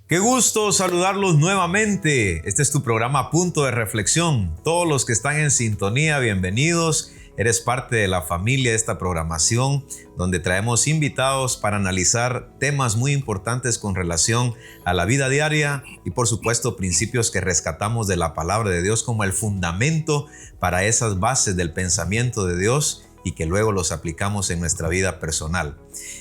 Qué gusto saludarlos nuevamente. Este es tu programa Punto de Reflexión. Todos los que están en sintonía, bienvenidos. Eres parte de la familia de esta programación donde traemos invitados para analizar temas muy importantes con relación a la vida diaria y por supuesto principios que rescatamos de la palabra de Dios como el fundamento para esas bases del pensamiento de Dios y que luego los aplicamos en nuestra vida personal.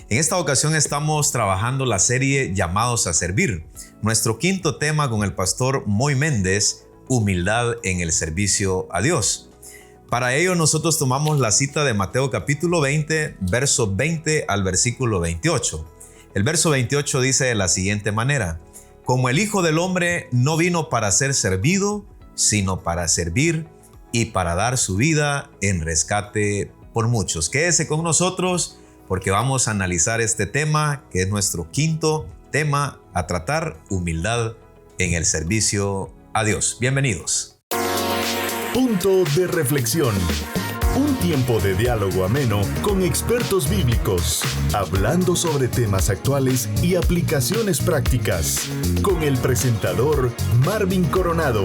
En esta ocasión estamos trabajando la serie Llamados a Servir. Nuestro quinto tema con el pastor Moy Méndez, humildad en el servicio a Dios. Para ello nosotros tomamos la cita de Mateo capítulo 20, verso 20 al versículo 28. El verso 28 dice de la siguiente manera: como el Hijo del Hombre no vino para ser servido, sino para servir y para dar su vida en rescate por muchos. Quédese con nosotros porque vamos a analizar este tema que es nuestro quinto tema a tratar: humildad en el servicio a Dios. Bienvenidos. Punto de reflexión. Un tiempo de diálogo ameno con expertos bíblicos, hablando sobre temas actuales y aplicaciones prácticas, con el presentador Marvin Coronado.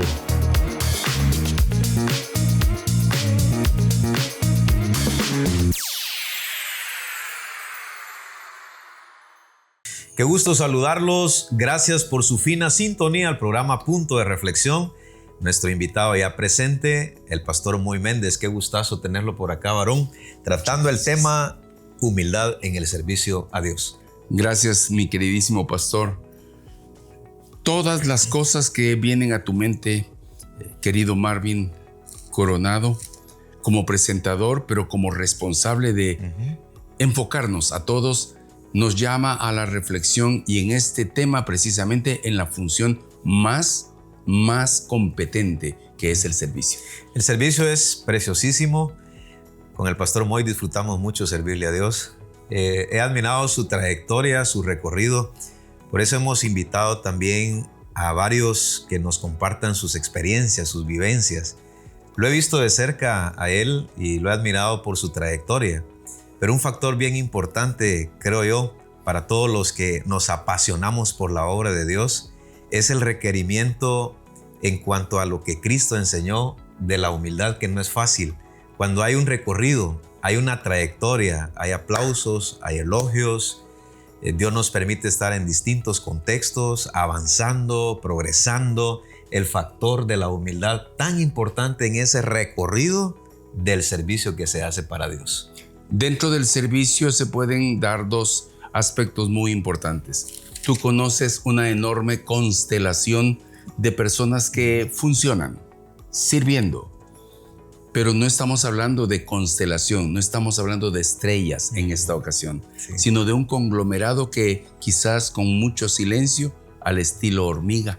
Qué gusto saludarlos. Gracias por su fina sintonía al programa Punto de Reflexión. Nuestro invitado ya presente, el pastor Moy Méndez. Qué gustazo tenerlo por acá, varón, tratando el tema humildad en el servicio a Dios. Gracias, mi queridísimo pastor. Todas las cosas que vienen a tu mente, querido Marvin Coronado, como presentador, pero como responsable de enfocarnos a todos, nos llama a la reflexión y en este tema precisamente en la función más competente que es el servicio. El servicio es preciosísimo. Con el pastor Moy disfrutamos mucho servirle a Dios. He admirado su trayectoria, su recorrido. Por eso hemos invitado también a varios que nos compartan sus experiencias, sus vivencias. Lo he visto de cerca a él y lo he admirado por su trayectoria. Pero un factor bien importante, creo yo, para todos los que nos apasionamos por la obra de Dios, es el requerimiento en cuanto a lo que Cristo enseñó de la humildad, que no es fácil. Cuando hay un recorrido, hay una trayectoria, hay aplausos, hay elogios. Dios nos permite estar en distintos contextos, avanzando, progresando. El factor de la humildad tan importante en ese recorrido del servicio que se hace para Dios. Dentro del servicio se pueden dar dos aspectos muy importantes. Tú conoces una enorme constelación de personas que funcionan, sirviendo. Pero no estamos hablando de constelación, no estamos hablando de estrellas en esta ocasión, sino de un conglomerado que quizás con mucho silencio, al estilo hormiga,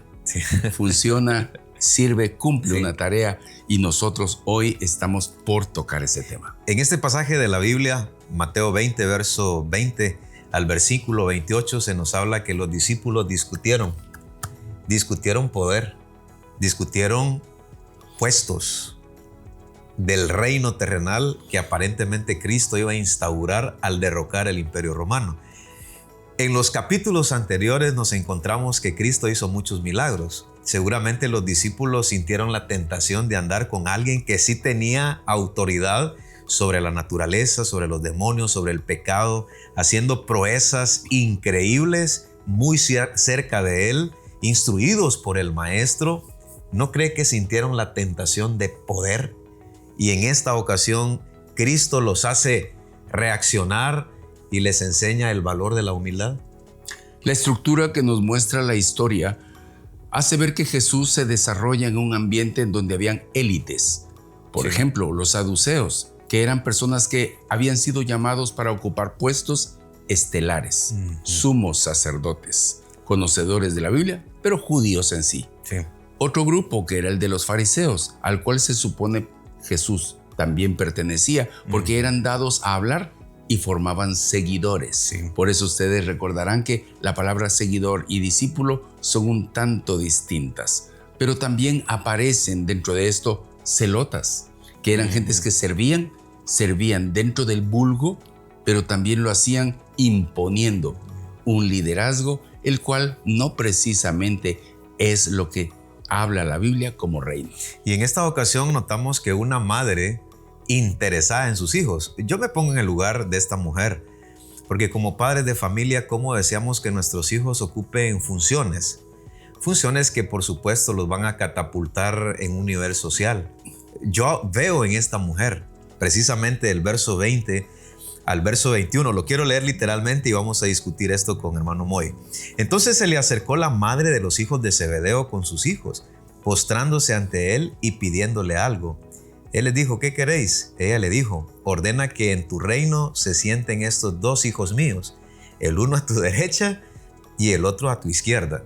funciona, sirve, cumple una tarea y nosotros hoy estamos por tocar ese tema. En este pasaje de la Biblia, Mateo 20, verso 20 al versículo 28, se nos habla que los discípulos discutieron poder, discutieron puestos del reino terrenal que aparentemente Cristo iba a instaurar al derrocar el imperio romano. En los capítulos anteriores nos encontramos que Cristo hizo muchos milagros. Seguramente los discípulos sintieron la tentación de andar con alguien que sí tenía autoridad sobre la naturaleza, sobre los demonios, sobre el pecado, haciendo proezas increíbles muy cerca de él, instruidos por el maestro. ¿No cree que sintieron la tentación de poder? Y en esta ocasión Cristo los hace reaccionar y les enseña el valor de la humildad. La estructura que nos muestra la historia hace ver que Jesús se desarrolla en un ambiente en donde habían élites. Por ejemplo, los saduceos, que eran personas que habían sido llamados para ocupar puestos estelares, sumos sacerdotes, conocedores de la Biblia, pero judíos en sí. Otro grupo que era el de los fariseos, al cual se supone Jesús también pertenecía, porque eran dados a hablar y formaban seguidores. Por eso ustedes recordarán que la palabra seguidor y discípulo son un tanto distintas, pero también aparecen dentro de esto celotas, que eran gentes que servían dentro del vulgo, pero también lo hacían imponiendo un liderazgo el cual no precisamente es lo que habla la Biblia como reino. Y en esta ocasión notamos que una madre interesada en sus hijos. Yo me pongo en el lugar de esta mujer, porque como padres de familia, ¿cómo deseamos que nuestros hijos ocupen funciones? Funciones que por supuesto los van a catapultar en un nivel social. Yo veo en esta mujer, precisamente del verso 20 al verso 21, lo quiero leer literalmente y vamos a discutir esto con hermano Moy. Entonces se le acercó la madre de los hijos de Zebedeo con sus hijos, postrándose ante él y pidiéndole algo. Él les dijo, ¿qué queréis? Ella le dijo, ordena que en tu reino se sienten estos dos hijos míos, el uno a tu derecha y el otro a tu izquierda.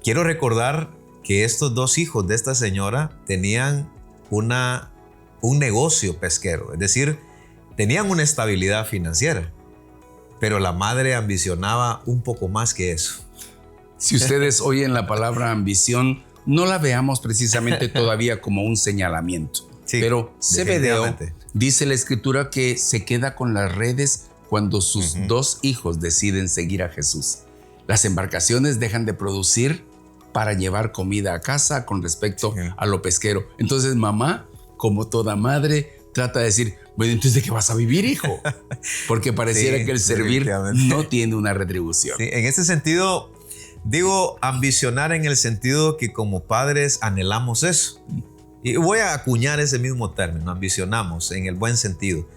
Quiero recordar que estos dos hijos de esta señora tenían un negocio pesquero, es decir, tenían una estabilidad financiera, pero la madre ambicionaba un poco más que eso. Si ustedes oyen la palabra ambición, no la veamos precisamente todavía como un señalamiento. Sí, pero Zebedeo, dice la escritura que se queda con las redes cuando sus dos hijos deciden seguir a Jesús. Las embarcaciones dejan de producir para llevar comida a casa con respecto a lo pesquero. Entonces mamá, como toda madre, trata de decir, bueno, entonces ¿de qué vas a vivir, hijo? Porque pareciera que el servir no tiene una retribución. Sí, en ese sentido, digo ambicionar en el sentido que como padres anhelamos eso. Y voy a acuñar ese mismo término, ambicionamos en el buen sentido,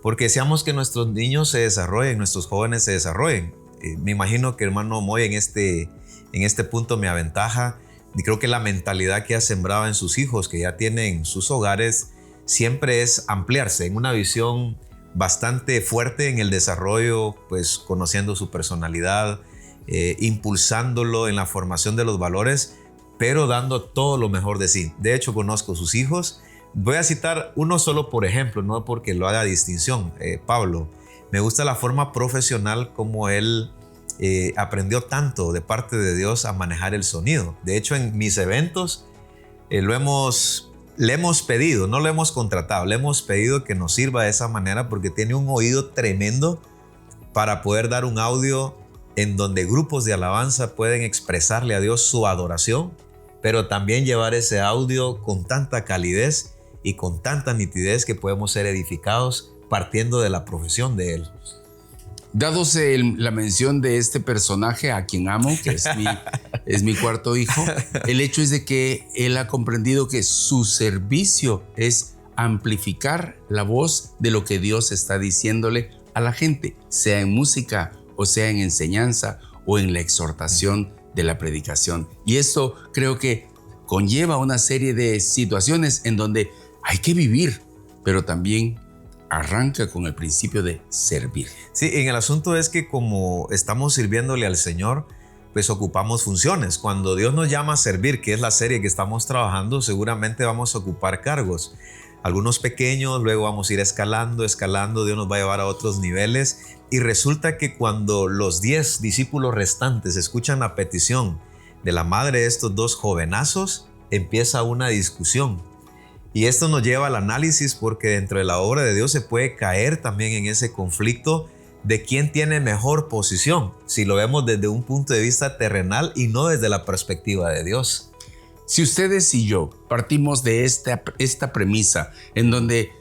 porque deseamos que nuestros niños se desarrollen, nuestros jóvenes se desarrollen. Me imagino que hermano Moy en este punto me aventaja, y creo que la mentalidad que ha sembrado en sus hijos, que ya tienen sus hogares, siempre es ampliarse en una visión bastante fuerte en el desarrollo, pues conociendo su personalidad, impulsándolo en la formación de los valores, pero dando todo lo mejor de sí. De hecho, conozco sus hijos. Voy a citar uno solo por ejemplo, no porque lo haga distinción. Pablo, me gusta la forma profesional como él aprendió tanto de parte de Dios a manejar el sonido. De hecho, en mis eventos le hemos pedido, no lo hemos contratado, le hemos pedido que nos sirva de esa manera porque tiene un oído tremendo para poder dar un audio en donde grupos de alabanza pueden expresarle a Dios su adoración, pero también llevar ese audio con tanta calidez y con tanta nitidez que podemos ser edificados partiendo de la profesión de él. Dados la mención de este personaje a quien amo, que es mi cuarto hijo, el hecho es de que él ha comprendido que su servicio es amplificar la voz de lo que Dios está diciéndole a la gente, sea en música o sea en enseñanza o en la exhortación de la predicación. Y esto creo que conlleva una serie de situaciones en donde hay que vivir, pero también arranca con el principio de servir. Sí, en el asunto es que como estamos sirviéndole al Señor, pues ocupamos funciones. Cuando Dios nos llama a servir, que es la serie que estamos trabajando, seguramente vamos a ocupar cargos. Algunos pequeños, luego vamos a ir escalando, Dios nos va a llevar a otros niveles. Y resulta que cuando los 10 discípulos restantes escuchan la petición de la madre de estos dos jovenazos, empieza una discusión. Y esto nos lleva al análisis porque dentro de la obra de Dios se puede caer también en ese conflicto de quién tiene mejor posición, si lo vemos desde un punto de vista terrenal y no desde la perspectiva de Dios. Si ustedes y yo partimos de esta premisa en donde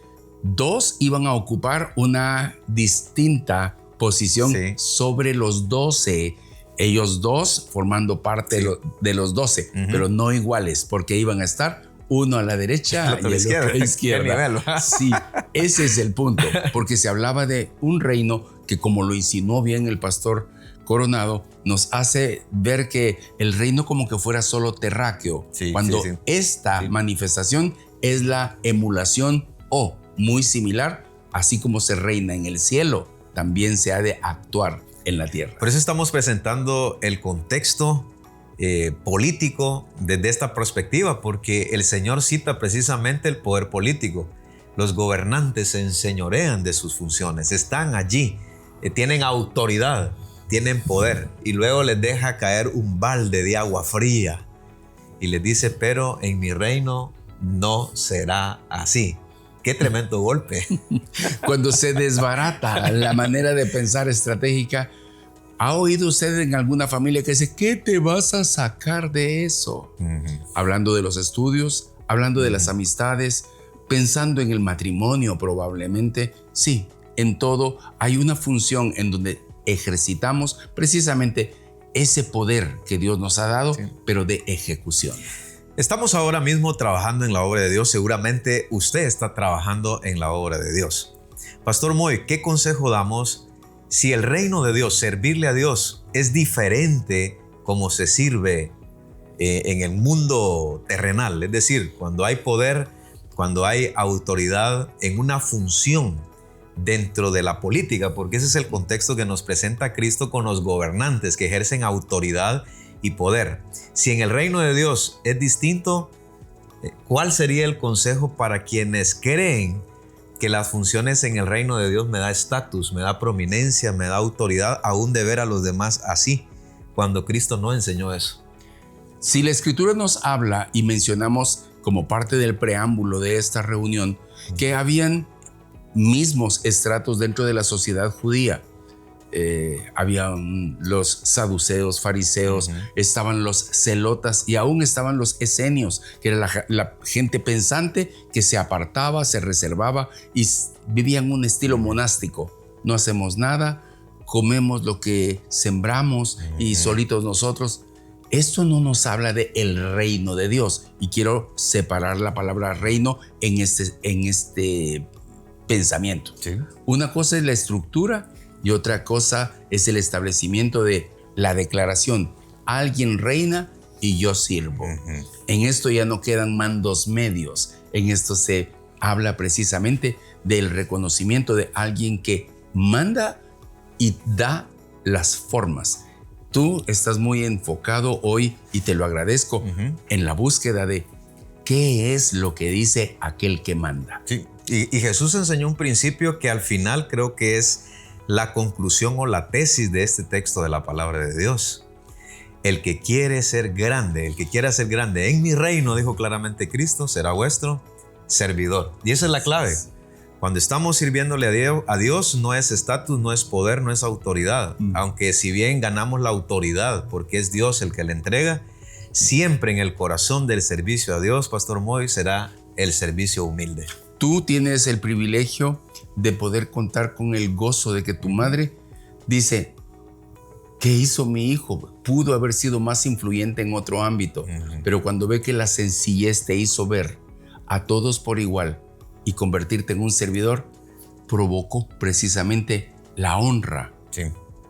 dos iban a ocupar una distinta posición sobre los 12, ellos dos formando parte de los 12, pero no iguales, porque iban a estar uno a la derecha y el otro a la izquierda. Sí, ese es el punto, porque se hablaba de un reino que, como lo insinuó bien el pastor Coronado, nos hace ver que el reino como que fuera solo terráqueo, cuando esta manifestación es la emulación o muy similar, así como se reina en el cielo, también se ha de actuar en la tierra. Por eso estamos presentando el contexto político desde esta perspectiva, porque el Señor cita precisamente el poder político. Los gobernantes se enseñorean de sus funciones, están allí, tienen autoridad, tienen poder, y luego les deja caer un balde de agua fría y les dice, pero en mi reino no será así. ¡Qué tremendo golpe! Cuando se desbarata la manera de pensar estratégica, ¿Ha oído usted en alguna familia que dice, ¿qué te vas a sacar de eso? Hablando de los estudios, hablando de las amistades, pensando en el matrimonio probablemente. Sí, en todo hay una función en donde ejercitamos precisamente ese poder que Dios nos ha dado, pero de ejecución. Estamos ahora mismo trabajando en la obra de Dios. Seguramente usted está trabajando en la obra de Dios. Pastor Moy, ¿qué consejo damos si el reino de Dios, servirle a Dios, es diferente como se sirve en el mundo terrenal? Es decir, cuando hay poder, cuando hay autoridad en una función dentro de la política, porque ese es el contexto que nos presenta Cristo con los gobernantes que ejercen autoridad y poder. Si en el reino de Dios es distinto, ¿cuál sería el consejo para quienes creen que las funciones en el reino de Dios me da estatus, me da prominencia, me da autoridad, aún de ver a los demás así, cuando Cristo no enseñó eso? Si la Escritura nos habla, y mencionamos como parte del preámbulo de esta reunión, que habían mismos estratos dentro de la sociedad judía. Habían los saduceos, fariseos, estaban los celotas y aún estaban los esenios, que era la gente pensante que se apartaba, se reservaba y vivían un estilo monástico. No hacemos nada, comemos lo que sembramos y solitos nosotros. Esto no nos habla de el reino de Dios, y quiero separar la palabra reino en este pensamiento. Sí. Una cosa es la estructura y otra cosa es el establecimiento de la declaración. Alguien reina y yo sirvo. En esto ya no quedan mandos medios. En esto se habla precisamente del reconocimiento de alguien que manda y da las formas. Tú estás muy enfocado hoy, y te lo agradezco, en la búsqueda de qué es lo que dice aquel que manda. Sí. Y Jesús enseñó un principio que al final creo que es la conclusión o la tesis de este texto de la palabra de Dios. El que quiere ser grande, el que quiera ser grande en mi reino, dijo claramente Cristo, será vuestro servidor. Y esa es la clave. Cuando estamos sirviéndole a Dios, no es estatus, no es poder, no es autoridad. Aunque si bien ganamos la autoridad porque es Dios el que la entrega, siempre en el corazón del servicio a Dios, Pastor Moy, será el servicio humilde. Tú tienes el privilegio de poder contar con el gozo de que tu madre dice, ¿qué hizo mi hijo? Pudo haber sido más influyente en otro ámbito, pero cuando ve que la sencillez te hizo ver a todos por igual y convertirte en un servidor, provocó precisamente la honra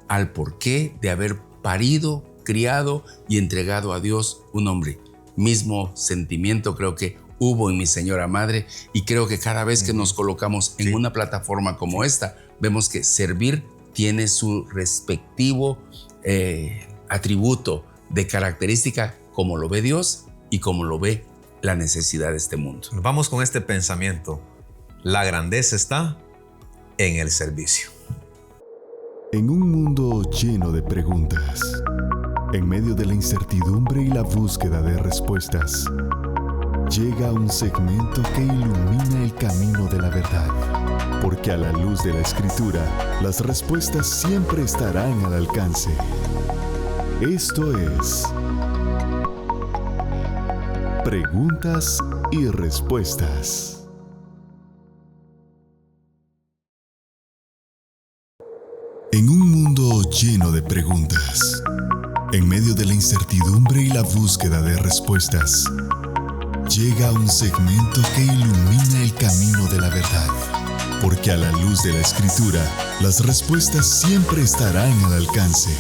al porqué de haber parido, criado y entregado a Dios un hombre. Mismo sentimiento creo que hubo en mi señora madre, y creo que cada vez que nos colocamos en una plataforma como esta, vemos que servir tiene su respectivo atributo de característica, como lo ve Dios y como lo ve la necesidad de este mundo. Vamos con este pensamiento. La grandeza está en el servicio. En un mundo lleno de preguntas, en medio de la incertidumbre y la búsqueda de respuestas, llega un segmento que ilumina el camino de la verdad, porque a la luz de la Escritura, las respuestas siempre estarán al alcance. Esto es Preguntas y Respuestas. En un mundo lleno de preguntas, en medio de la incertidumbre y la búsqueda de respuestas, llega un segmento que ilumina el camino de la verdad, porque a la luz de la Escritura, las respuestas siempre estarán al alcance.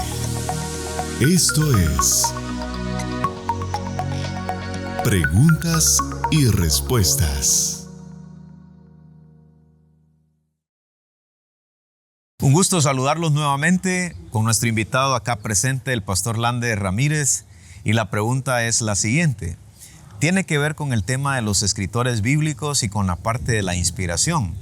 Esto es Preguntas y Respuestas. Un gusto saludarlos nuevamente con nuestro invitado acá presente, el pastor Lander Ramírez, y la pregunta es la siguiente. Tiene que ver con el tema de los escritores bíblicos y con la parte de la inspiración.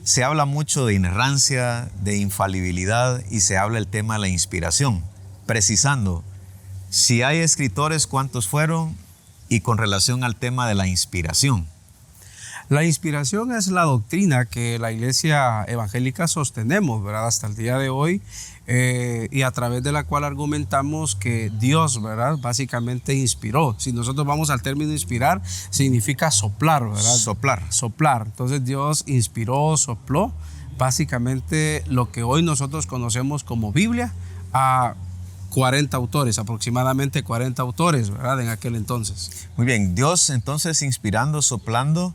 Se habla mucho de inerrancia, de infalibilidad, y se habla el tema de la inspiración, precisando si hay escritores, cuántos fueron, y con relación al tema de la inspiración. La inspiración es la doctrina que la iglesia evangélica sostenemos, ¿verdad? Hasta el día de hoy, y a través de la cual argumentamos que Dios, ¿verdad? Básicamente inspiró. Si nosotros vamos al término inspirar, significa soplar, ¿verdad? Soplar. Entonces Dios inspiró, sopló, básicamente lo que hoy nosotros conocemos como Biblia, a 40 autores, aproximadamente 40 autores, ¿verdad? En aquel entonces. Muy bien, Dios entonces inspirando, soplando,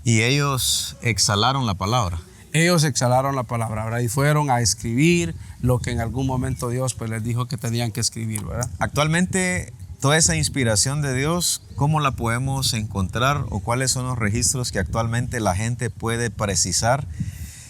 y ellos exhalaron la palabra. Ellos exhalaron la palabra, ¿verdad? Y fueron a escribir lo que en algún momento Dios pues les dijo que tenían que escribir, ¿verdad? Actualmente, toda esa inspiración de Dios, ¿cómo la podemos encontrar o cuáles son los registros que actualmente la gente puede precisar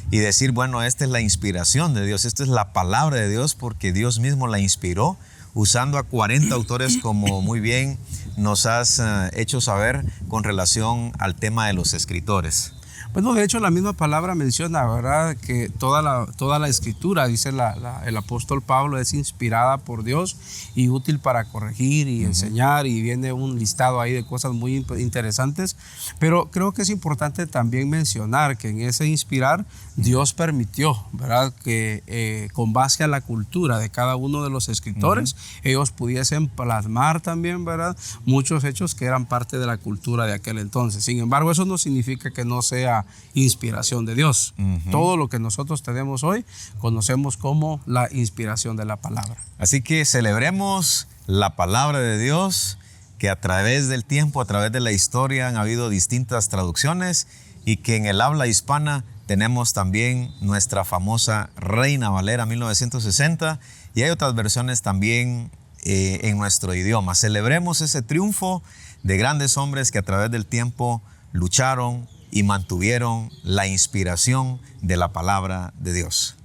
y decir, bueno, esta es la inspiración de Dios, esta es la palabra de Dios porque Dios mismo la inspiró usando a 40 autores, como muy bien nos has hecho saber con relación al tema de los escritores? Bueno, de hecho la misma palabra menciona, ¿verdad? Que toda la escritura, dice el apóstol Pablo, es inspirada por Dios y útil para corregir y enseñar, y viene un listado ahí de cosas muy interesantes. Pero creo que es importante también mencionar que en ese inspirar Dios permitió, ¿verdad? Que con base a la cultura de cada uno de los escritores, ellos pudiesen plasmar también, ¿verdad? Muchos hechos que eran parte de la cultura de aquel entonces. Sin embargo, eso no significa que no sea inspiración de Dios. Todo lo que nosotros tenemos hoy conocemos como la inspiración de la palabra. Así que celebremos la palabra de Dios, que a través del tiempo, a través de la historia han habido distintas traducciones, y que en el habla hispana tenemos también nuestra famosa Reina Valera 1960, y hay otras versiones también en nuestro idioma. Celebremos ese triunfo de grandes hombres que a través del tiempo lucharon y mantuvieron la inspiración de la palabra de Dios.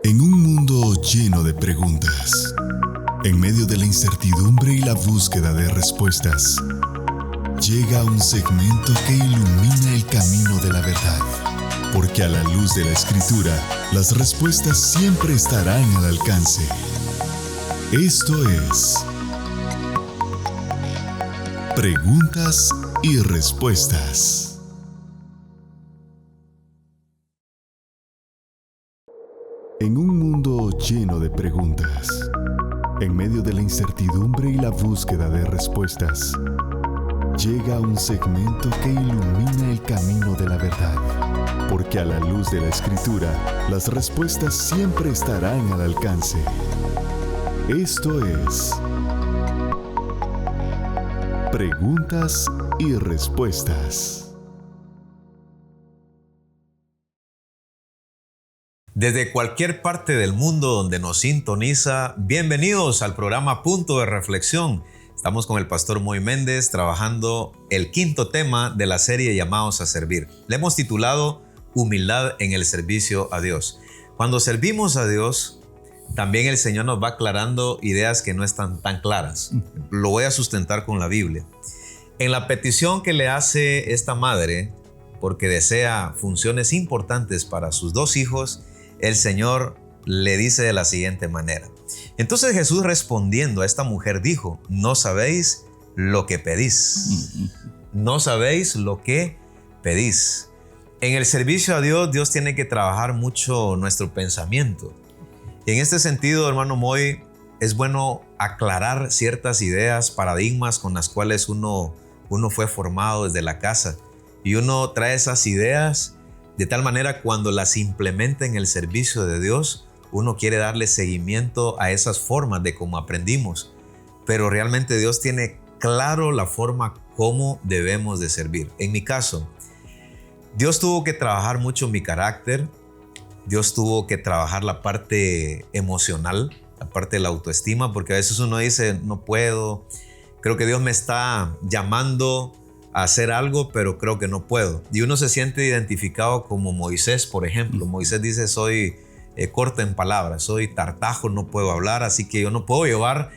En un mundo lleno de preguntas, en medio de la incertidumbre y la búsqueda de respuestas, llega un segmento que ilumina el camino de la verdad. Porque a la luz de la Escritura, las respuestas siempre estarán al alcance. Esto es Preguntas y Respuestas. En un mundo lleno de preguntas, en medio de la incertidumbre y la búsqueda de respuestas, llega un segmento que ilumina el camino de la verdad. Porque a la luz de la Escritura, las respuestas siempre estarán al alcance. Esto es Preguntas y Respuestas. Desde cualquier parte del mundo donde nos sintoniza, bienvenidos al programa Punto de Reflexión. Estamos con el pastor Moy Méndez trabajando el quinto tema de la serie Llamados a Servir. Le hemos titulado Humildad en el servicio a Dios. Cuando servimos a Dios, también el Señor nos va aclarando ideas que no están tan claras. Lo voy a sustentar con la Biblia. En la petición que le hace esta madre, porque desea funciones importantes para sus dos hijos, el Señor le dice de la siguiente manera. Entonces Jesús, respondiendo a esta mujer, dijo: no sabéis lo que pedís. No sabéis lo que pedís. En el servicio a Dios, Dios tiene que trabajar mucho nuestro pensamiento. Y en este sentido, hermano Moy, es bueno aclarar ciertas ideas, paradigmas con las cuales uno fue formado desde la casa. Y uno trae esas ideas de tal manera, cuando las implementa en el servicio de Dios, uno quiere darle seguimiento a esas formas de cómo aprendimos. Pero realmente Dios tiene claro la forma cómo debemos de servir. En mi caso, Dios tuvo que trabajar mucho mi carácter. Dios tuvo que trabajar la parte emocional, la parte de la autoestima, porque a veces uno dice, no puedo, creo que Dios me está llamando a hacer algo, pero creo que no puedo. Y uno se siente identificado como Moisés, por ejemplo. Moisés dice, soy corto en palabras, soy tartajo, no puedo hablar, así que yo no puedo llevar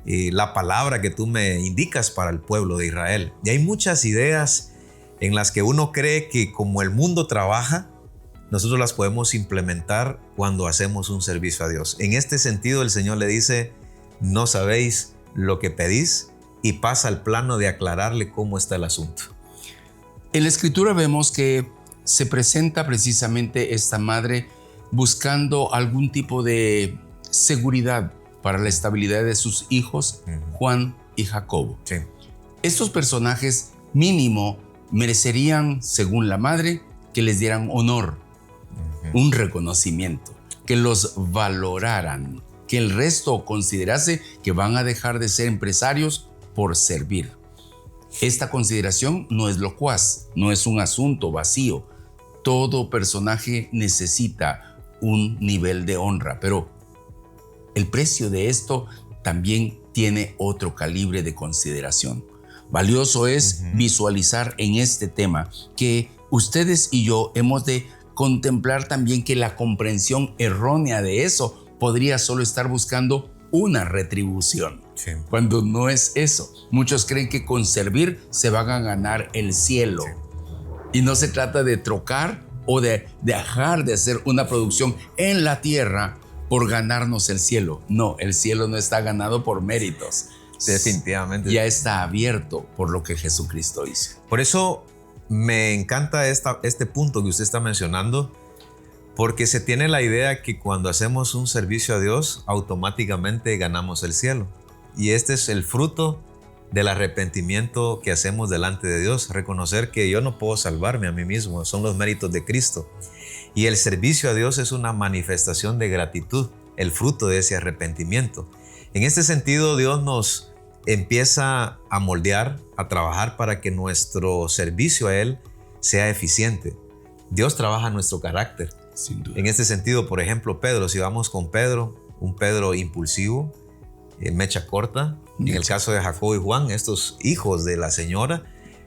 la palabra que tú me indicas para el pueblo de Israel. Y hay muchas ideas en las que uno cree que como el mundo trabaja, nosotros las podemos implementar cuando hacemos un servicio a Dios. En este sentido, el Señor le dice, no sabéis lo que pedís, y pasa al plano de aclararle cómo está el asunto. En la escritura vemos que se presenta precisamente esta madre buscando algún tipo de seguridad para la estabilidad de sus hijos, Juan y Jacobo. Sí. Estos personajes mínimo merecerían, según la madre, que les dieran honor, un reconocimiento, que los valoraran, que el resto considerase que van a dejar de ser empresarios por servir. Esta consideración no es locuaz, no es un asunto vacío. Todo personaje necesita un nivel de honra, pero el precio de esto también tiene otro calibre de consideración. Valioso es visualizar en este tema que ustedes y yo hemos de contemplar también que la comprensión errónea de eso podría solo estar buscando una retribución, cuando no es eso. Muchos creen que con servir se van a ganar el cielo. Y no se trata de trocar o de dejar de hacer una producción en la tierra por ganarnos el cielo. No, el cielo no está ganado por méritos. Definitivamente. Ya está abierto por lo que Jesucristo hizo. Por eso me encanta este punto que usted está mencionando, porque se tiene la idea que cuando hacemos un servicio a Dios, automáticamente ganamos el cielo. Y este es el fruto del arrepentimiento que hacemos delante de Dios. Reconocer que yo no puedo salvarme a mí mismo, son los méritos de Cristo. Y el servicio a Dios es una manifestación de gratitud, el fruto de ese arrepentimiento. En este sentido, Dios nos empieza a moldear, a trabajar para que nuestro servicio a Él sea eficiente. Dios trabaja nuestro carácter. Sin duda. En este sentido, por ejemplo, Pedro, si vamos con Pedro, un Pedro impulsivo, mecha corta. En el caso de Jacobo y Juan, estos hijos de la señora,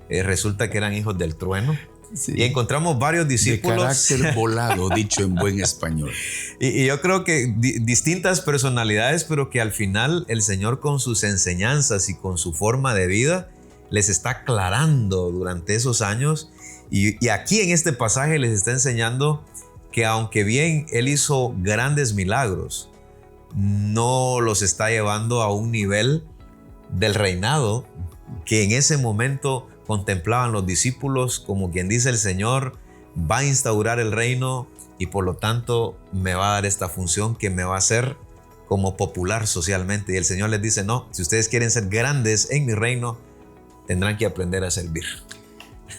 resulta que eran hijos del trueno. Sí. Y encontramos varios discípulos. De carácter volado, dicho en buen español. Y yo creo que distintas personalidades, pero que al final el Señor con sus enseñanzas y con su forma de vida les está aclarando durante esos años. Y aquí en este pasaje les está enseñando que aunque bien Él hizo grandes milagros, no los está llevando a un nivel del reinado que en ese momento contemplaban los discípulos, como quien dice: el Señor va a instaurar el reino y por lo tanto me va a dar esta función que me va a hacer como popular socialmente. Y el Señor les dice: no, si ustedes quieren ser grandes en mi reino, tendrán que aprender a servir.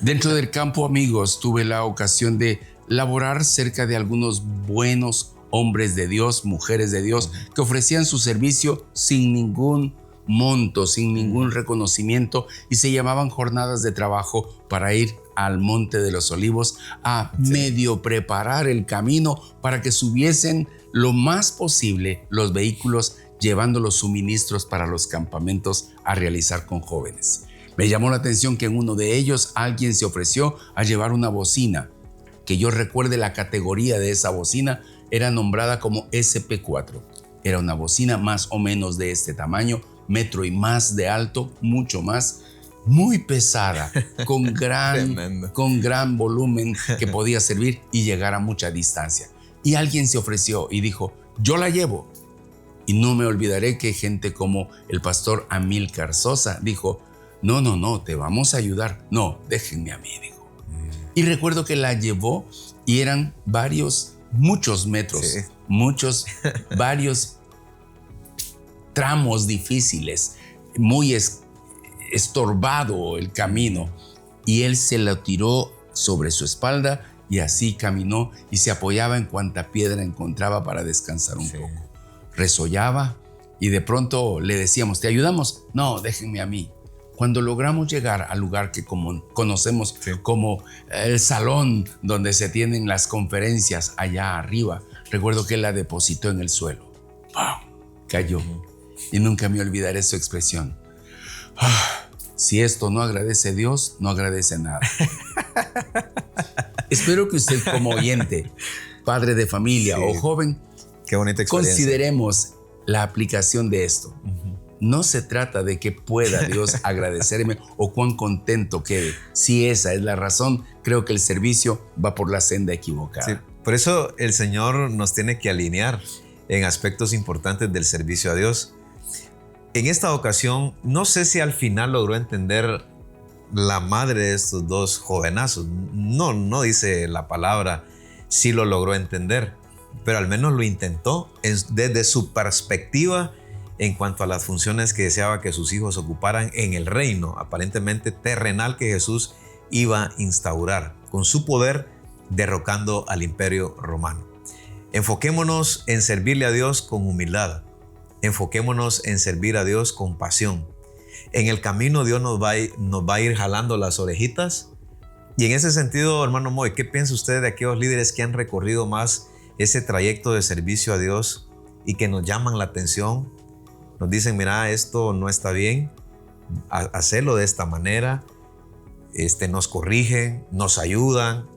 Dentro del campo, amigos, tuve la ocasión de laborar cerca de algunos buenos hombres de Dios, mujeres de Dios, que ofrecían su servicio sin ningún monto, sin ningún reconocimiento, y se llamaban jornadas de trabajo para ir al Monte de los Olivos a medio preparar el camino para que subiesen lo más posible los vehículos llevando los suministros para los campamentos a realizar con jóvenes. Me llamó la atención que en uno de ellos alguien se ofreció a llevar una bocina, que yo recuerde la categoría de esa bocina era nombrada como SP4. Era una bocina más o menos de este tamaño, metro y más de alto, mucho más, muy pesada, con gran volumen que podía servir y llegar a mucha distancia. Y alguien se ofreció y dijo: yo la llevo. Y no me olvidaré que gente como el pastor Amílcar Sosa dijo: no, te vamos a ayudar. No, déjenme a mí, dijo. Y recuerdo que la llevó y eran muchos metros, varios tramos difíciles, muy estorbado el camino, y él se lo tiró sobre su espalda y así caminó y se apoyaba en cuanta piedra encontraba para descansar un poco. Resollaba y de pronto le decíamos: ¿te ayudamos? No, déjenme a mí. Cuando logramos llegar al lugar que conocemos como el salón donde se tienen las conferencias allá arriba, recuerdo que él la depositó en el suelo. ¡Pum! Cayó. Y nunca me olvidaré su expresión: si esto no agradece a Dios, no agradece nada. Espero que usted, como oyente, padre de familia o joven, qué bonita experiencia, consideremos la aplicación de esto. No se trata de que pueda Dios agradecerme o cuán contento quede. Si esa es la razón, creo que el servicio va por la senda equivocada. Sí, por eso el Señor nos tiene que alinear en aspectos importantes del servicio a Dios. En esta ocasión, no sé si al final logró entender la madre de estos dos jovenazos. No dice la palabra si lo logró entender, pero al menos lo intentó desde su perspectiva en cuanto a las funciones que deseaba que sus hijos ocuparan en el reino aparentemente terrenal que Jesús iba a instaurar con su poder, derrocando al imperio romano. Enfoquémonos en servirle a Dios con humildad. Enfoquémonos en servir a Dios con pasión. En el camino Dios nos va a ir jalando las orejitas. Y en ese sentido, hermano Moy, ¿qué piensa usted de aquellos líderes que han recorrido más ese trayecto de servicio a Dios y que nos llaman la atención? Nos dicen, mira, esto no está bien, hacerlo de esta manera. Nos corrigen, nos ayudan,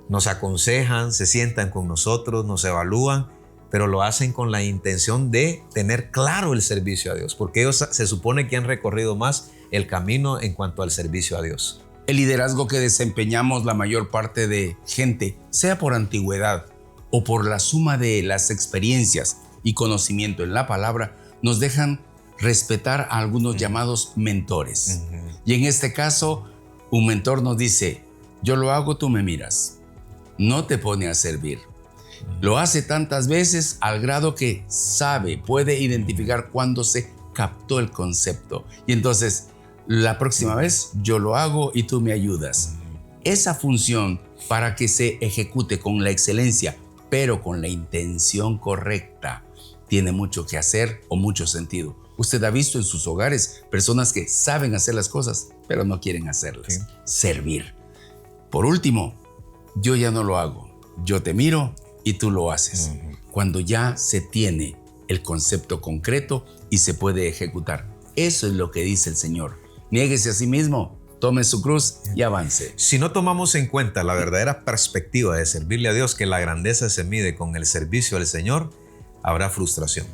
nos aconsejan, se sientan con nosotros, nos evalúan, pero lo hacen con la intención de tener claro el servicio a Dios, porque ellos se supone que han recorrido más el camino en cuanto al servicio a Dios. El liderazgo que desempeñamos la mayor parte de gente, sea por antigüedad o por la suma de las experiencias y conocimiento en la palabra, nos dejan respetar a algunos llamados mentores. Y en este caso, un mentor nos dice, yo lo hago, tú me miras. No te pone a servir. Lo hace tantas veces al grado que puede identificar cuándo se captó el concepto. Y entonces, la próxima vez yo lo hago y tú me ayudas. Esa función, para que se ejecute con la excelencia, pero con la intención correcta, tiene mucho que hacer o mucho sentido. Usted ha visto en sus hogares personas que saben hacer las cosas, pero no quieren hacerlas. Sí. Servir. Por último, yo ya no lo hago. Yo te miro y tú lo haces. Cuando ya se tiene el concepto concreto y se puede ejecutar. Eso es lo que dice el Señor. Niéguese a sí mismo, tome su cruz y avance. Si no tomamos en cuenta la verdadera perspectiva de servirle a Dios, que la grandeza se mide con el servicio al Señor, habrá frustración.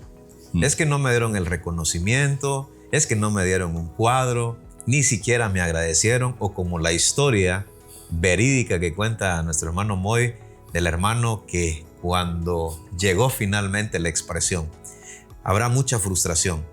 Es que no me dieron el reconocimiento, es que no me dieron un cuadro, ni siquiera me agradecieron, o como la historia verídica que cuenta nuestro hermano Moy, del hermano que cuando llegó finalmente la expresión, habrá mucha frustración.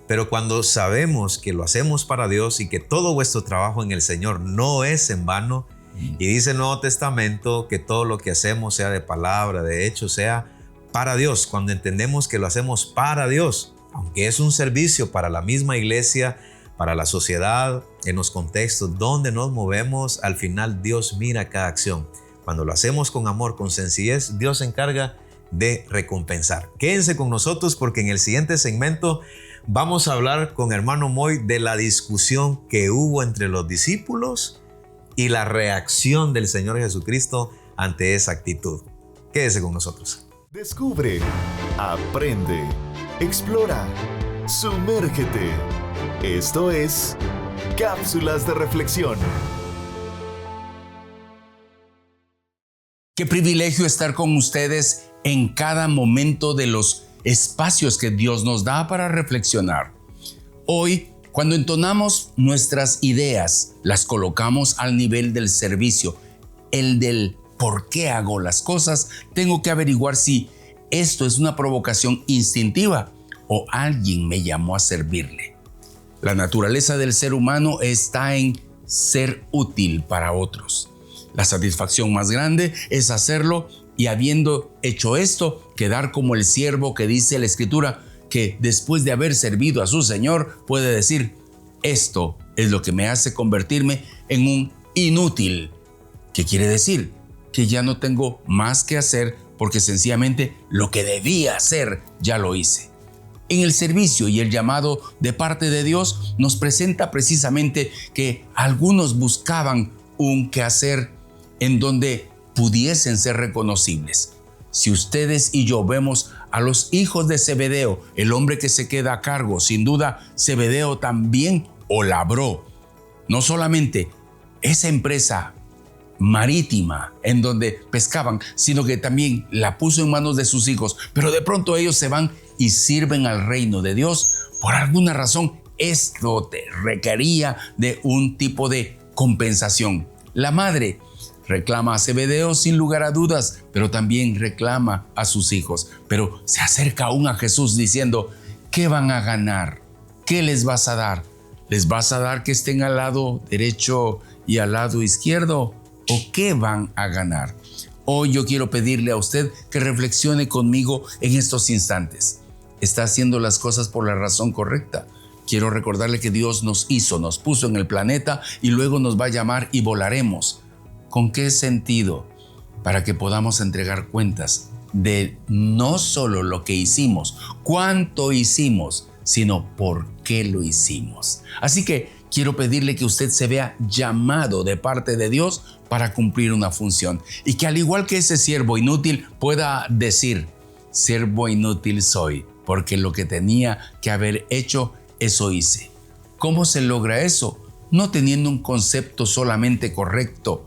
Pero cuando sabemos que lo hacemos para Dios y que todo vuestro trabajo en el Señor no es en vano, y dice el Nuevo Testamento que todo lo que hacemos, sea de palabra, de hecho, sea para Dios. Cuando entendemos que lo hacemos para Dios, aunque es un servicio para la misma iglesia, para la sociedad, en los contextos donde nos movemos, al final Dios mira cada acción. Cuando lo hacemos con amor, con sencillez, Dios se encarga de recompensar. Quédense con nosotros porque en el siguiente segmento vamos a hablar con hermano Moy de la discusión que hubo entre los discípulos y la reacción del Señor Jesucristo ante esa actitud. Quédese con nosotros. Descubre, aprende, explora, sumérgete. Esto es Cápsulas de Reflexión. Qué privilegio estar con ustedes en cada momento de los espacios que Dios nos da para reflexionar. Hoy, cuando entonamos nuestras ideas, las colocamos al nivel del servicio, el del ¿por qué hago las cosas? Tengo que averiguar si esto es una provocación instintiva o alguien me llamó a servirle. La naturaleza del ser humano está en ser útil para otros. La satisfacción más grande es hacerlo y habiendo hecho esto, quedar como el siervo que dice la Escritura, que después de haber servido a su Señor puede decir, esto es lo que me hace convertirme en un inútil. ¿Qué quiere decir? Que ya no tengo más que hacer porque sencillamente lo que debía hacer ya lo hice. En el servicio y el llamado de parte de Dios nos presenta precisamente que algunos buscaban un quehacer en donde pudiesen ser reconocibles. Si ustedes y yo vemos a los hijos de Zebedeo, el hombre que se queda a cargo, sin duda Zebedeo también labró no solamente esa empresa marítima en donde pescaban, sino que también la puso en manos de sus hijos, pero de pronto ellos se van y sirven al reino de Dios. Por alguna razón, esto te requería de un tipo de compensación. La madre reclama a Zebedeo sin lugar a dudas, pero también reclama a sus hijos. Pero se acerca aún a Jesús diciendo, ¿qué van a ganar? ¿Qué les vas a dar? ¿Les vas a dar que estén al lado derecho y al lado izquierdo? ¿O qué van a ganar? Hoy yo quiero pedirle a usted que reflexione conmigo en estos instantes. ¿Está haciendo las cosas por la razón correcta? Quiero recordarle que Dios nos hizo, nos puso en el planeta y luego nos va a llamar y volaremos. ¿Con qué sentido? Para que podamos entregar cuentas de no solo lo que hicimos, cuánto hicimos, sino por qué lo hicimos. Así que quiero pedirle que usted se vea llamado de parte de Dios para cumplir una función y que al igual que ese siervo inútil pueda decir: siervo inútil soy, porque lo que tenía que haber hecho, eso hice. ¿Cómo se logra eso? No teniendo un concepto solamente correcto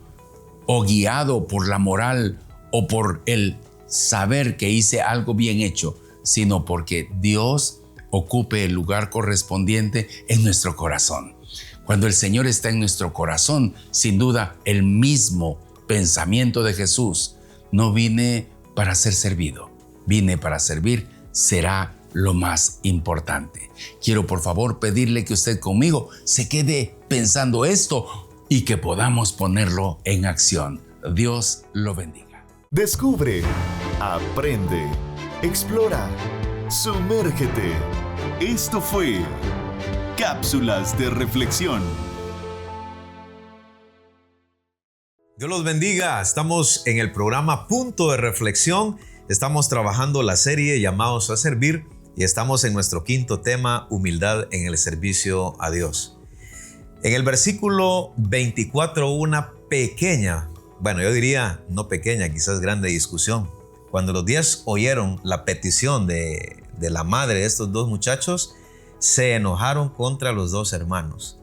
o guiado por la moral o por el saber que hice algo bien hecho, sino porque Dios ocupe el lugar correspondiente en nuestro corazón. Cuando el Señor está en nuestro corazón, sin duda el mismo pensamiento de Jesús: no vine para ser servido, vine para servir, será lo más importante. Quiero por favor pedirle que usted conmigo se quede pensando esto y que podamos ponerlo en acción. Dios lo bendiga. Descubre, aprende, explora, sumérgete. Esto fue Cápsulas de Reflexión. Dios los bendiga. Estamos en el programa Punto de Reflexión. Estamos trabajando la serie Llamados a Servir y estamos en nuestro quinto tema, humildad en el servicio a Dios. En el versículo 24, una pequeña, bueno, yo diría no pequeña, quizás grande discusión. Cuando los 10 oyeron la petición de la madre de estos dos muchachos, se enojaron contra los dos hermanos.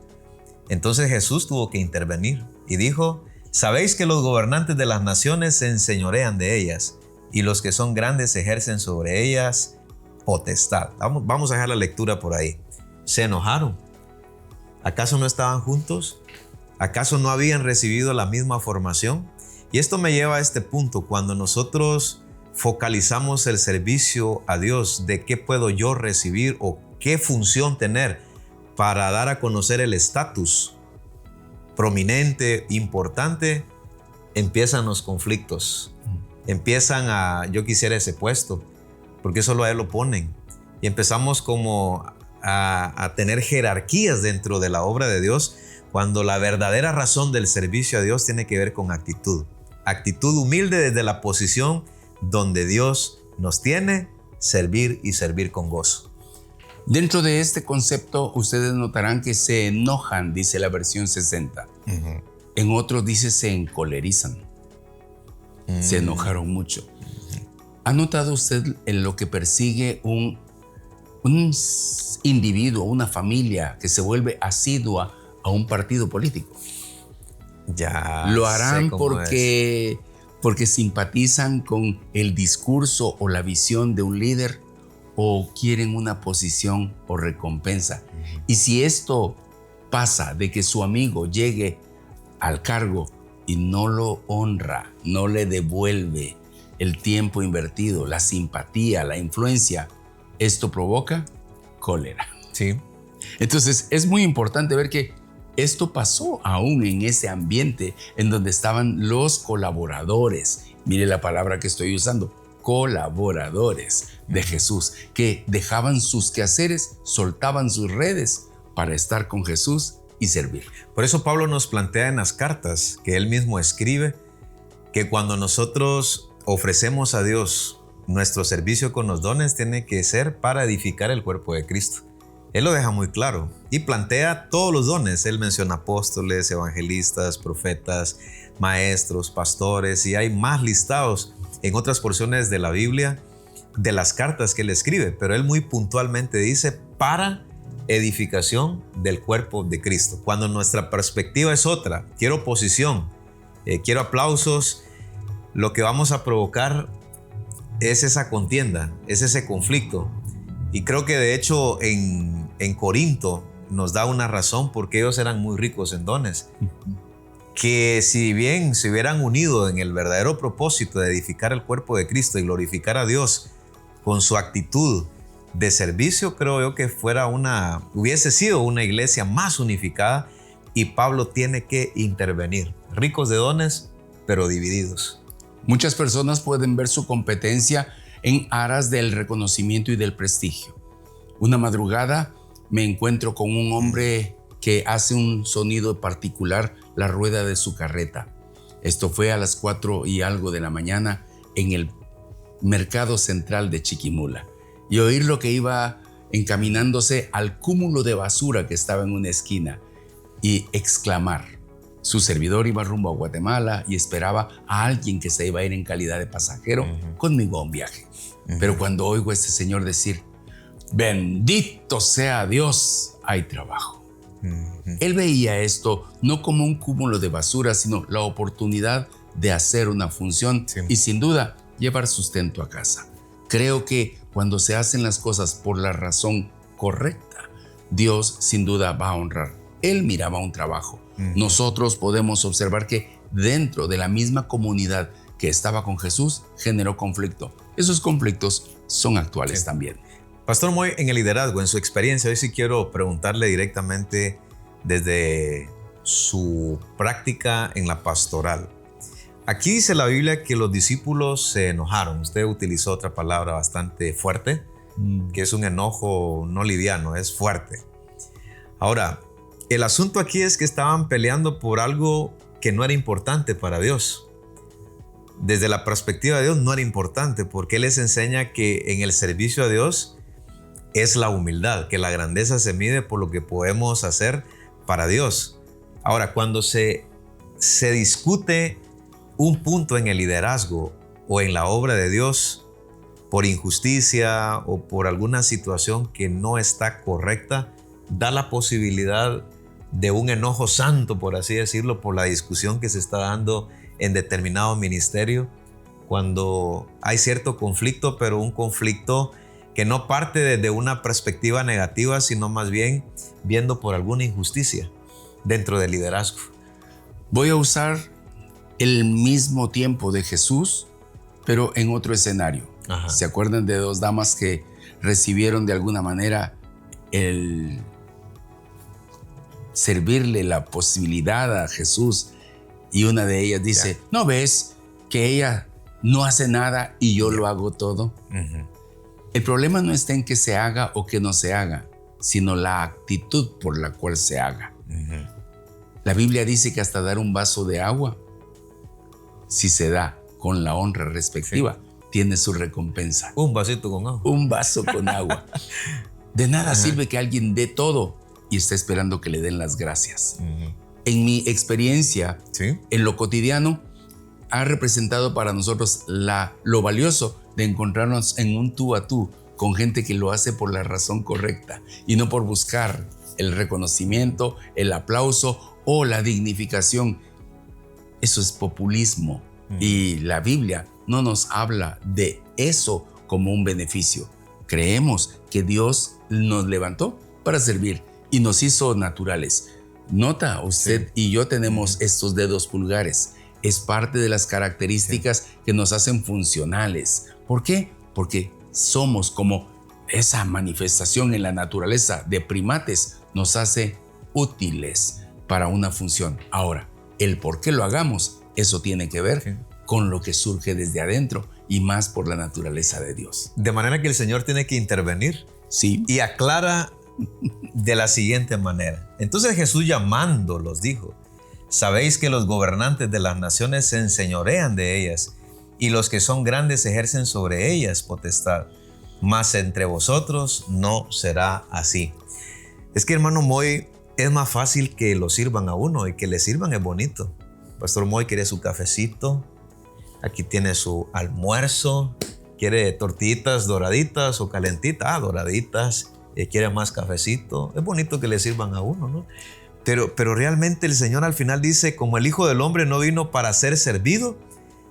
Entonces Jesús tuvo que intervenir y dijo: sabéis que los gobernantes de las naciones se enseñorean de ellas y los que son grandes ejercen sobre ellas potestad. Vamos a dejar la lectura por ahí. Se enojaron. ¿Acaso no estaban juntos? ¿Acaso no habían recibido la misma formación? Y esto me lleva a este punto: cuando nosotros focalizamos el servicio a Dios, ¿de qué puedo yo recibir o qué función tener para dar a conocer el estatus prominente, importante? Empiezan los conflictos. Empiezan yo quisiera ese puesto, porque solo a él lo ponen. Y empezamos como a tener jerarquías dentro de la obra de Dios, cuando la verdadera razón del servicio a Dios tiene que ver con actitud. Actitud humilde desde la posición donde Dios nos tiene, servir y servir con gozo. Dentro de este concepto, ustedes notarán que se enojan, dice la versión 60. En otros dice se encolerizan. Se enojaron mucho. ¿Ha notado usted en lo que persigue un individuo, una familia que se vuelve asidua a un partido político? Ya lo harán porque simpatizan con el discurso o la visión de un líder, o quieren una posición o recompensa. Y si esto pasa de que su amigo llegue al cargo y no lo honra, no le devuelve el tiempo invertido, la simpatía, la influencia, esto provoca cólera. Sí. Entonces es muy importante ver que esto pasó aún en ese ambiente en donde estaban los colaboradores. Mire la palabra que estoy usando, colaboradores de Jesús, que dejaban sus quehaceres, soltaban sus redes para estar con Jesús y servir. Por eso Pablo nos plantea en las cartas que él mismo escribe que cuando nosotros ofrecemos a Dios nuestro servicio con los dones, tiene que ser para edificar el cuerpo de Cristo. Él lo deja muy claro y plantea todos los dones. Él menciona apóstoles, evangelistas, profetas, maestros, pastores, y hay más listados en otras porciones de la Biblia de las cartas que él escribe, pero él muy puntualmente dice para edificación del cuerpo de Cristo. Cuando nuestra perspectiva es otra, quiero posición, quiero aplausos, lo que vamos a provocar es esa contienda, es ese conflicto. Y creo que de hecho en Corinto nos da una razón, porque ellos eran muy ricos en dones, que si bien se hubieran unido en el verdadero propósito de edificar el cuerpo de Cristo y glorificar a Dios con su actitud de servicio, creo yo que hubiese sido una iglesia más unificada, y Pablo tiene que intervenir. Ricos de dones, pero divididos. Muchas personas pueden ver su competencia en aras del reconocimiento y del prestigio. Una madrugada me encuentro con un hombre que hace un sonido particular, la rueda de su carreta. Esto fue a las 4 y algo de la mañana en el mercado central de Chiquimula. Y oír lo que iba encaminándose al cúmulo de basura que estaba en una esquina y exclamar. Su servidor iba rumbo a Guatemala y esperaba a alguien que se iba a ir en calidad de pasajero conmigo a un viaje. Pero cuando oigo a este señor decir, bendito sea Dios, hay trabajo. Él veía esto no como un cúmulo de basura, sino la oportunidad de hacer una función y sin duda llevar sustento a casa. Creo que cuando se hacen las cosas por la razón correcta, Dios sin duda va a honrar. Él miraba un trabajo. Nosotros podemos observar que dentro de la misma comunidad que estaba con Jesús generó conflicto. Esos conflictos son actuales también. Pastor Moy, en el liderazgo, en su experiencia, hoy sí quiero preguntarle directamente desde su práctica en la pastoral. Aquí dice la Biblia que los discípulos se enojaron. Usted utilizó otra palabra bastante fuerte, que es un enojo no liviano, es fuerte. Ahora, el asunto aquí es que estaban peleando por algo que no era importante para Dios. Desde la perspectiva de Dios no era importante, porque Él les enseña que en el servicio a Dios es la humildad, que la grandeza se mide por lo que podemos hacer para Dios. Ahora, cuando se discute un punto en el liderazgo o en la obra de Dios por injusticia o por alguna situación que no está correcta, da la posibilidad de un enojo santo, por así decirlo, por la discusión que se está dando en determinado ministerio, cuando hay cierto conflicto, pero un conflicto que no parte desde una perspectiva negativa, sino más bien viendo por alguna injusticia dentro del liderazgo. Voy a usar el mismo tiempo de Jesús, pero en otro escenario. Ajá. ¿Se acuerdan de dos damas que recibieron de alguna manera el servirle la posibilidad a Jesús? Y una de ellas dice, ¿no ves que ella no hace nada y yo lo hago todo? El problema no está en que se haga o que no se haga, sino la actitud por la cual se haga. La Biblia dice que hasta dar un vaso de agua, si se da con la honra respectiva, tiene su recompensa. Un vasito con agua. Un vaso con agua. De nada sirve que alguien dé todo y está esperando que le den las gracias. En mi experiencia, en lo cotidiano, ha representado para nosotros lo valioso de encontrarnos en un tú a tú con gente que lo hace por la razón correcta y no por buscar el reconocimiento, el aplauso o la dignificación. Eso es populismo y la Biblia no nos habla de eso como un beneficio. Creemos que Dios nos levantó para servir y nos hizo naturales. Nota, usted y yo tenemos estos dedos pulgares. Es parte de las características que nos hacen funcionales. ¿Por qué? Porque somos como esa manifestación en la naturaleza de primates nos hace útiles para una función. Ahora, el por qué lo hagamos, eso tiene que ver con lo que surge desde adentro y más por la naturaleza de Dios. De manera que el Señor tiene que intervenir. Sí. Y aclara de la siguiente manera. Entonces Jesús llamándolos dijo, sabéis que los gobernantes de las naciones se enseñorean de ellas y los que son grandes ejercen sobre ellas potestad, mas entre vosotros no será así. Es que, hermano Moy, es más fácil que lo sirvan a uno y que le sirvan es bonito. Pastor Moy quiere su cafecito, aquí tiene su almuerzo, quiere tortillitas doraditas o calentitas, doraditas, quiere más cafecito. Es bonito que le sirvan a uno, ¿no? Pero realmente el Señor al final dice, como el Hijo del Hombre no vino para ser servido,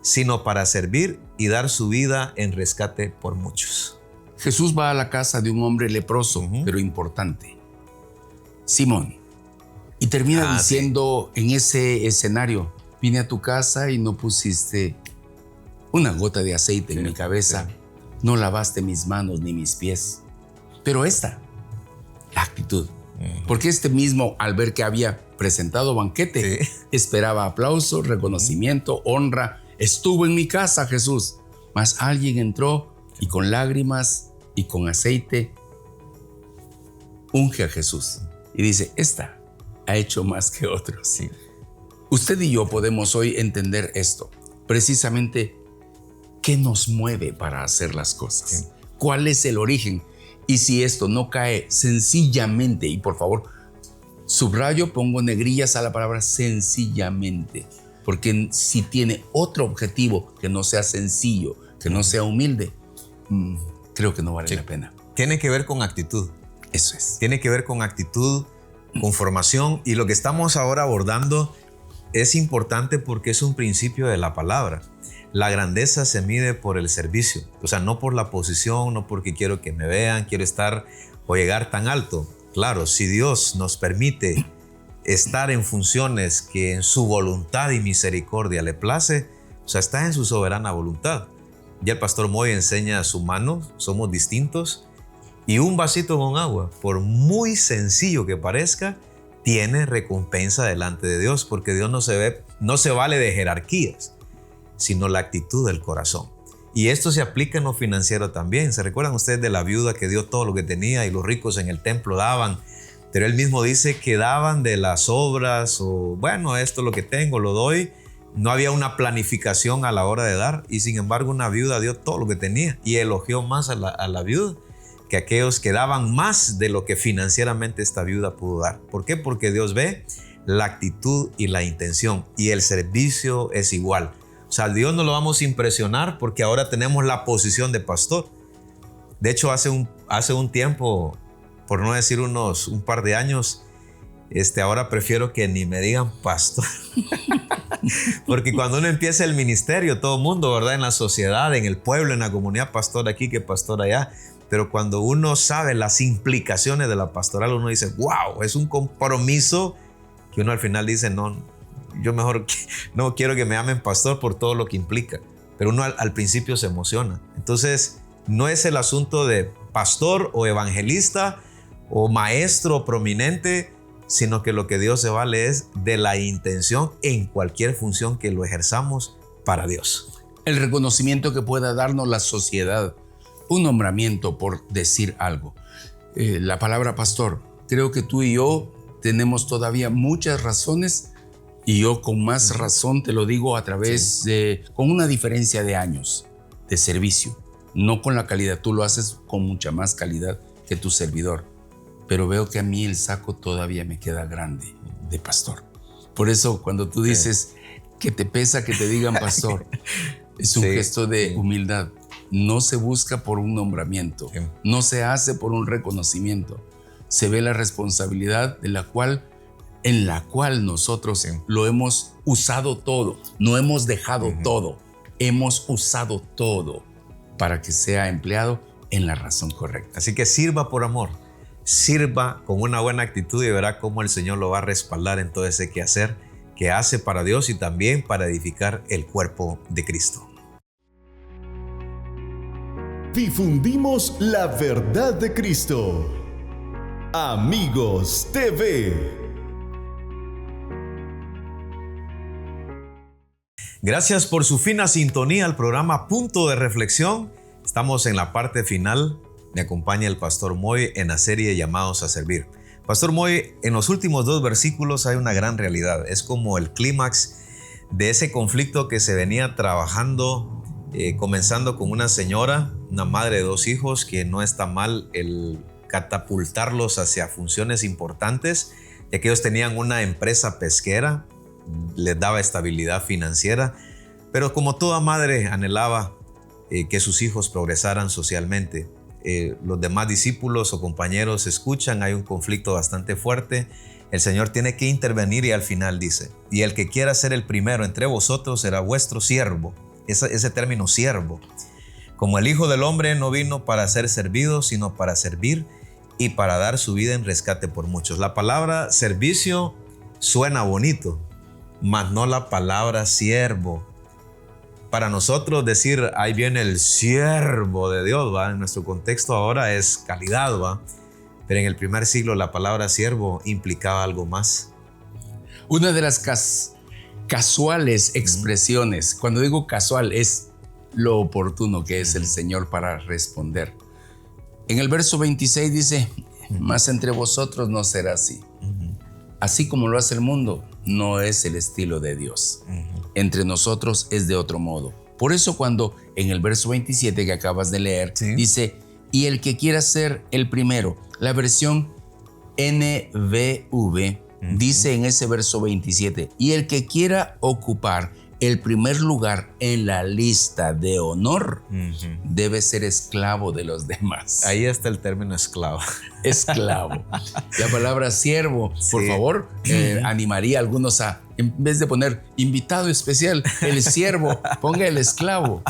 sino para servir y dar su vida en rescate por muchos. Jesús va a la casa de un hombre leproso, pero importante, Simón, y termina diciendo en ese escenario, vine a tu casa y no pusiste una gota de aceite en mi cabeza, no lavaste mis manos ni mis pies. Pero la actitud. Porque este mismo, al ver que había presentado banquete, esperaba aplauso, reconocimiento, honra. Estuvo en mi casa, Jesús. Mas alguien entró y con lágrimas y con aceite unge a Jesús. Y dice, esta ha hecho más que otros. Sí. Usted y yo podemos hoy entender esto. Precisamente, ¿qué nos mueve para hacer las cosas? Sí. ¿Cuál es el origen? Y si esto no cae sencillamente, y por favor, subrayo, pongo negrillas a la palabra sencillamente, porque si tiene otro objetivo que no sea sencillo, que no sea humilde, creo que no vale la pena. Tiene que ver con actitud. Eso es. Tiene que ver con actitud, con formación, y lo que estamos ahora abordando es importante porque es un principio de la palabra. La grandeza se mide por el servicio, o sea, no por la posición, no porque quiero que me vean, quiero estar o llegar tan alto. Claro, si Dios nos permite estar en funciones que en su voluntad y misericordia le place, o sea, está en su soberana voluntad. Ya el pastor Moy enseña a su mano, somos distintos, y un vasito con agua, por muy sencillo que parezca, tiene recompensa delante de Dios, porque Dios no se vale de jerarquías, sino la actitud del corazón. Y esto se aplica en lo financiero también. ¿Se recuerdan ustedes de la viuda que dio todo lo que tenía y los ricos en el templo daban? Pero él mismo dice que daban de las obras, o bueno, esto es lo que tengo, lo doy. No había una planificación a la hora de dar, y sin embargo una viuda dio todo lo que tenía y elogió más a la viuda que aquellos que daban más de lo que financieramente esta viuda pudo dar. ¿Por qué? Porque Dios ve la actitud y la intención, y el servicio es igual. O sea, a Dios no lo vamos a impresionar porque ahora tenemos la posición de pastor. De hecho, hace un tiempo, por no decir un par de años, ahora prefiero que ni me digan pastor. Porque cuando uno empieza el ministerio, todo el mundo, ¿verdad? En la sociedad, en el pueblo, en la comunidad, pastor aquí, que pastor allá. Pero cuando uno sabe las implicaciones de la pastoral, uno dice, wow, es un compromiso que uno al final dice, no, yo mejor no quiero que me llamen pastor por todo lo que implica. Pero uno al principio se emociona. Entonces, no es el asunto de pastor o evangelista o maestro prominente, sino que lo que Dios se vale es de la intención en cualquier función que lo ejerzamos para Dios. El reconocimiento que pueda darnos la sociedad, un nombramiento por decir algo. La palabra pastor, creo que tú y yo tenemos todavía muchas razones, y yo con más razón te lo digo a través con una diferencia de años de servicio, no con la calidad. Tú lo haces con mucha más calidad que tu servidor, pero veo que a mí el saco todavía me queda grande de pastor. Por eso cuando tú dices que te pesa que te digan pastor, es un gesto de humildad. No se busca por un nombramiento, no se hace por un reconocimiento. Se ve la responsabilidad en la cual nosotros lo hemos usado todo, no hemos dejado todo, hemos usado todo para que sea empleado en la razón correcta. Así que sirva por amor, sirva con una buena actitud y verá cómo el Señor lo va a respaldar en todo ese quehacer que hace para Dios y también para edificar el cuerpo de Cristo. Difundimos la verdad de Cristo. Amigos TV. Gracias por su fina sintonía al programa Punto de Reflexión. Estamos en la parte final. Me acompaña el pastor Moy en la serie Llamados a Servir. Pastor Moy, en los últimos 2 versículos hay una gran realidad. Es como el clímax de ese conflicto que se venía trabajando, comenzando con una señora, una madre de 2 hijos, que no está mal el catapultarlos hacia funciones importantes, ya que ellos tenían una empresa pesquera, les daba estabilidad financiera, pero como toda madre anhelaba que sus hijos progresaran socialmente. Los demás discípulos o compañeros escuchan, hay un conflicto bastante fuerte, el Señor tiene que intervenir y al final dice, y el que quiera ser el primero entre vosotros será vuestro siervo. Ese término siervo, como el Hijo del Hombre no vino para ser servido, sino para servir y para dar su vida en rescate por muchos. La palabra servicio suena bonito, mas no la palabra siervo. para nosotros decir, ahí viene el siervo de Dios, ¿va? En nuestro contexto ahora es calidad, ¿va? Pero en el primer siglo la palabra siervo implicaba algo más. Una de las casuales expresiones, cuando digo casual, es lo oportuno que es el Señor para responder. En el verso 26 dice, mas entre vosotros no será así. Así como lo hace el mundo, no es el estilo de Dios. Entre nosotros es de otro modo. Por eso cuando en el verso 27 que acabas de leer, dice, y el que quiera ser el primero, la versión NBV dice en ese verso 27, y el que quiera ocupar el primer lugar en la lista de honor debe ser esclavo de los demás. Ahí está el término esclavo. Esclavo. La palabra siervo, por favor, animaría a algunos a, en vez de poner invitado especial, el siervo, ponga el esclavo.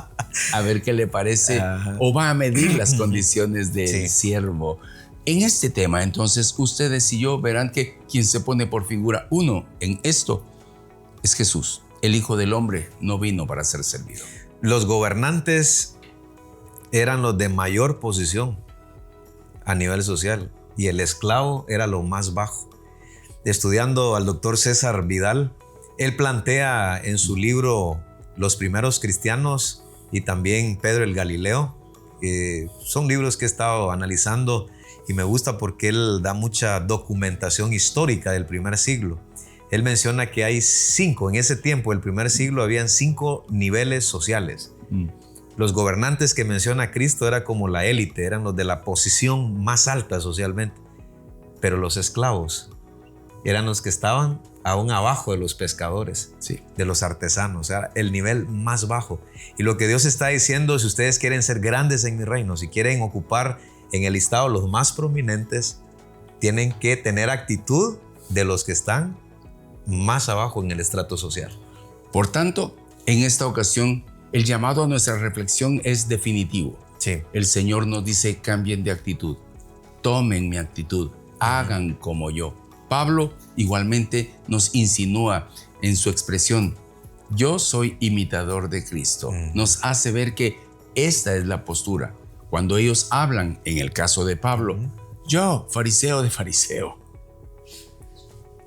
A ver qué le parece o va a medir las condiciones del siervo. En este tema, entonces, ustedes y yo verán que quien se pone por figura uno en esto es Jesús. El Hijo del Hombre no vino para ser servido. Los gobernantes eran los de mayor posición a nivel social y el esclavo era lo más bajo. Estudiando al doctor César Vidal, él plantea en su libro Los primeros cristianos y también Pedro el Galileo, son libros que he estado analizando y me gusta porque él da mucha documentación histórica del primer siglo. Él menciona que hay 5, en ese tiempo, el primer siglo, habían 5 niveles sociales. Los gobernantes que menciona Cristo era como la élite, eran los de la posición más alta socialmente. Pero los esclavos eran los que estaban aún abajo de los pescadores, de los artesanos, o sea, el nivel más bajo. Y lo que Dios está diciendo, si ustedes quieren ser grandes en mi reino, si quieren ocupar en el listado los más prominentes, tienen que tener actitud de los que están más abajo en el estrato social. Por tanto, en esta ocasión, el llamado a nuestra reflexión es definitivo. El Señor nos dice, cambien de actitud, tomen mi actitud, hagan como yo. Pablo igualmente nos insinúa en su expresión, yo soy imitador de Cristo. Nos hace ver que esta es la postura. Cuando ellos hablan, en el caso de Pablo, yo, fariseo de fariseo,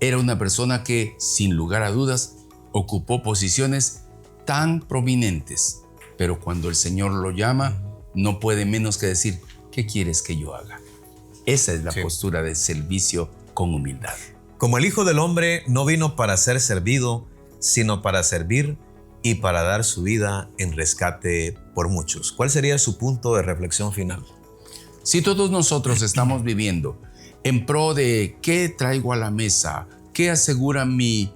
era una persona que, sin lugar a dudas, ocupó posiciones tan prominentes. Pero cuando el Señor lo llama, no puede menos que decir, ¿qué quieres que yo haga? Esa es la postura de servicio con humildad. Como el Hijo del Hombre no vino para ser servido, sino para servir y para dar su vida en rescate por muchos. ¿Cuál sería su punto de reflexión final? Si todos nosotros estamos viviendo en pro de qué traigo a la mesa, qué asegura mi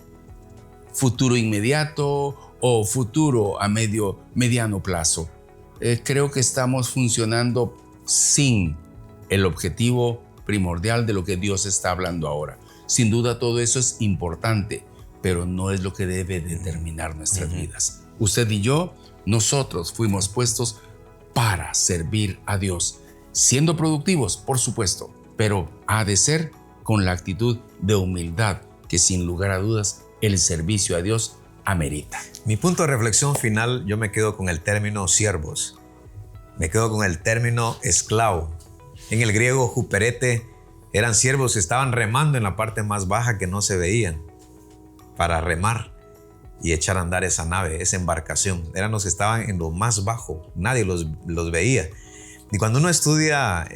futuro inmediato o futuro a mediano plazo, creo que estamos funcionando sin el objetivo primordial de lo que Dios está hablando ahora. Sin duda todo eso es importante, pero no es lo que debe determinar nuestras vidas. Usted y yo, nosotros fuimos puestos para servir a Dios, siendo productivos, por supuesto, pero ha de ser con la actitud de humildad que sin lugar a dudas el servicio a Dios amerita. Mi punto de reflexión final, yo me quedo con el término siervos, me quedo con el término esclavo. En el griego juperete eran siervos que estaban remando en la parte más baja que no se veían para remar y echar a andar esa nave, esa embarcación. Eran los que estaban en lo más bajo, nadie los veía. Y cuando uno estudia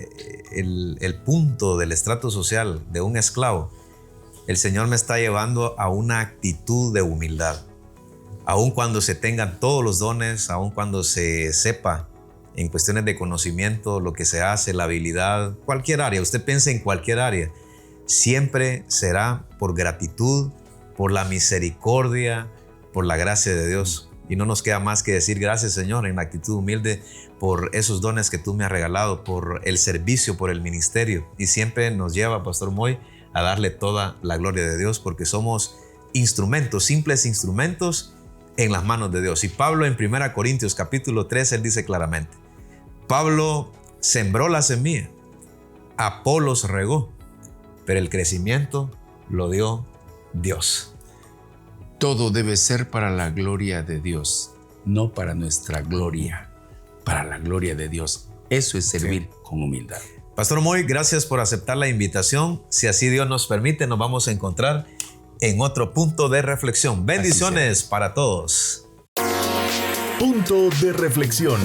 el punto del estrato social de un esclavo, el Señor me está llevando a una actitud de humildad. Aun cuando se tengan todos los dones, aun cuando se sepa en cuestiones de conocimiento lo que se hace, la habilidad, cualquier área, usted piensa en cualquier área, siempre será por gratitud, por la misericordia, por la gracia de Dios. Y no nos queda más que decir gracias, Señor, en la actitud humilde por esos dones que tú me has regalado, por el servicio, por el ministerio. Y siempre nos lleva, Pastor Moy, a darle toda la gloria de Dios, porque somos instrumentos, simples instrumentos en las manos de Dios. Y Pablo en 1 Corintios capítulo 3, él dice claramente, Pablo sembró la semilla, Apolos regó, pero el crecimiento lo dio Dios. Todo debe ser para la gloria de Dios. no para nuestra gloria, para la gloria de Dios. Eso es servir con humildad. Pastor Moy, gracias por aceptar la invitación. Si así Dios nos permite, nos vamos a encontrar en otro punto de reflexión. Bendiciones para todos. Punto de reflexión.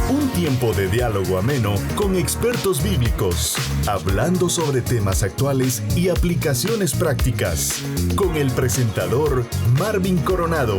Un tiempo de diálogo ameno con expertos bíblicos, hablando sobre temas actuales y aplicaciones prácticas, con el presentador Marvin Coronado.